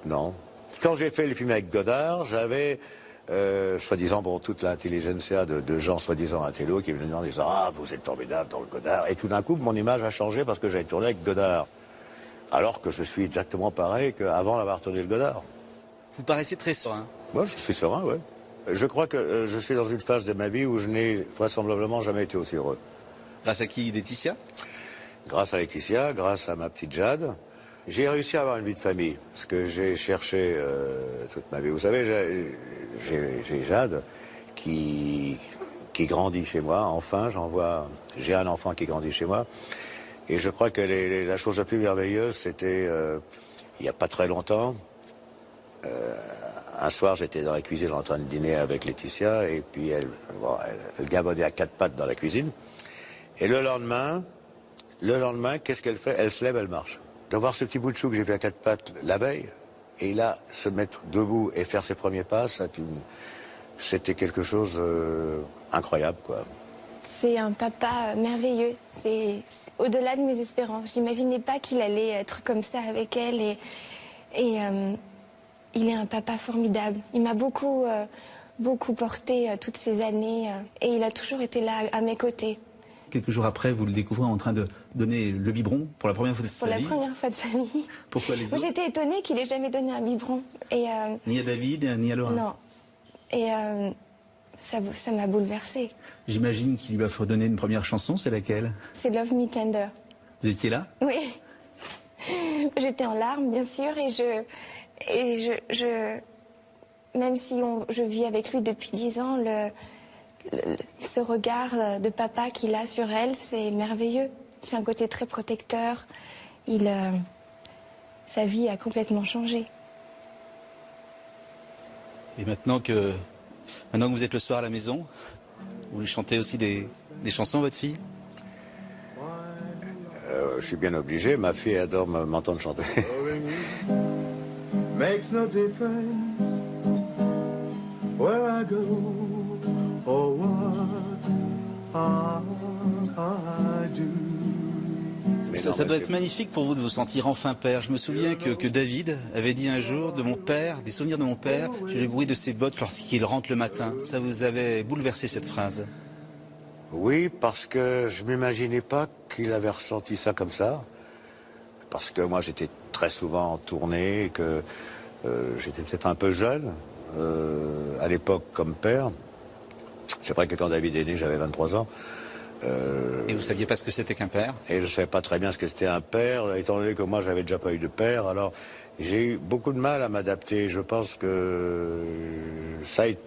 Non. Quand j'ai fait le film avec Godard, j'avais, soi-disant, bon, toute l'intelligentsia de gens soi-disant intello qui venaient en disant « Ah, vous êtes formidable dans le Godard ». Et tout d'un coup, mon image a changé parce que j'avais tourné avec Godard. Alors que je suis exactement pareil qu'avant d'avoir tourné le Godard. Vous paraissez très serein. Moi, je suis serein, oui. Je crois que je suis dans une phase de ma vie où je n'ai vraisemblablement jamais été aussi heureux. Grâce à qui, Laetitia? Grâce à Laetitia, grâce à ma petite Jade. J'ai réussi à avoir une vie de famille, ce que j'ai cherché toute ma vie. Vous savez, j'ai Jade qui grandit chez moi. Enfin, j'ai un enfant qui grandit chez moi. Et je crois que la chose la plus merveilleuse, c'était, il n'y a pas très longtemps, un soir, j'étais dans la cuisine en train de dîner avec Laetitia, et puis elle gavonnait à quatre pattes dans la cuisine. Et le lendemain, qu'est-ce qu'elle fait? Elle se lève, elle marche. De voir ce petit bout de chou que j'ai fait à quatre pattes la veille, et là, se mettre debout et faire ses premiers pas, c'était quelque chose d'incroyable, quoi. C'est un papa merveilleux. C'est au-delà de mes espérances. J'imaginais pas qu'il allait être comme ça avec elle. Et il est un papa formidable. Il m'a beaucoup porté toutes ces années. Et il a toujours été là à mes côtés. Quelques jours après, vous le découvrez en train de donner le biberon pour la première fois de sa vie. Pour la première fois de sa vie. Pourquoi les autres? J'étais étonnée qu'il ait jamais donné un biberon. Et, ni à David, ni à Laura. Non. Et ça m'a bouleversée. J'imagine qu'il lui a redonné une première chanson, c'est laquelle? C'est Love Me Tender. Vous étiez là? Oui. J'étais en larmes, bien sûr, même si je vis avec lui depuis 10 ans, ce regard de papa qu'il a sur elle, c'est merveilleux. C'est un côté très protecteur. Sa vie a complètement changé. Et maintenant que vous êtes le soir à la maison, vous lui chantez aussi des chansons, votre fille? Je suis bien obligé, ma fille adore m'entendre chanter. Makes no difference where I go or what I do. Ça doit être magnifique pour vous de vous sentir enfin père. Je me souviens que David avait dit un jour de mon père, des souvenirs de mon père, j'ai le bruit de ses bottes lorsqu'il rentre le matin. Ça vous avait bouleversé cette phrase? Oui, parce que je m'imaginais pas qu'il avait ressenti ça comme ça. Parce que moi j'étais très souvent en tournée, que j'étais peut-être un peu jeune à l'époque comme père. C'est vrai que quand David est né, j'avais 23 ans. Et vous saviez pas ce que c'était qu'un père? Et je savais pas très bien ce que c'était un père, étant donné que moi j'avais déjà pas eu de père. Alors j'ai eu beaucoup de mal à m'adapter. Je pense que ça est...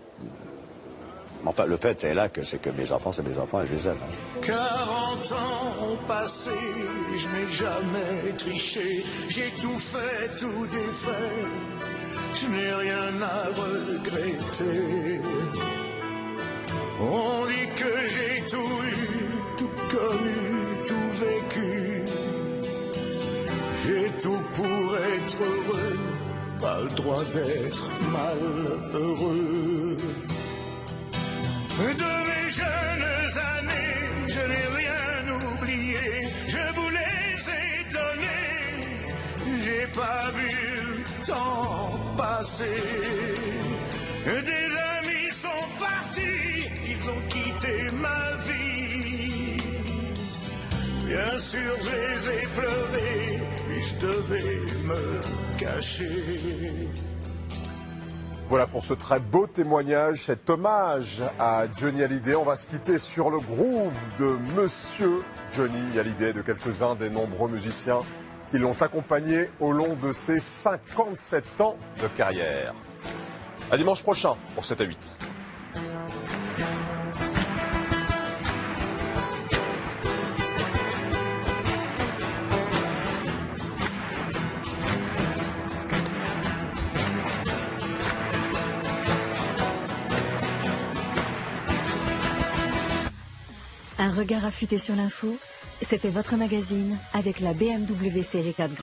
Enfin, le fait est là que c'est que mes enfants, c'est mes enfants et je les aime. 40 ans ont passé, je n'ai jamais triché. J'ai tout fait, tout défait, je n'ai rien à regretter. On dit que j'ai tout eu, tout connu, tout vécu. J'ai tout pour être heureux, pas le droit d'être malheureux. De mes jeunes années, je n'ai rien oublié. Je vous les ai donnés, j'ai pas vu le temps passer. Des amis sont partis, ils ont quitté ma vie. Bien sûr, je les ai pleurés, puis je devais me cacher. Voilà pour ce très beau témoignage, cet hommage à Johnny Hallyday. On va se quitter sur le groove de Monsieur Johnny Hallyday, de quelques-uns des nombreux musiciens qui l'ont accompagné au long de ses 57 ans de carrière. À dimanche prochain pour 7 à 8. Un regard affûté sur l'info, c'était votre magazine avec la BMW série 4.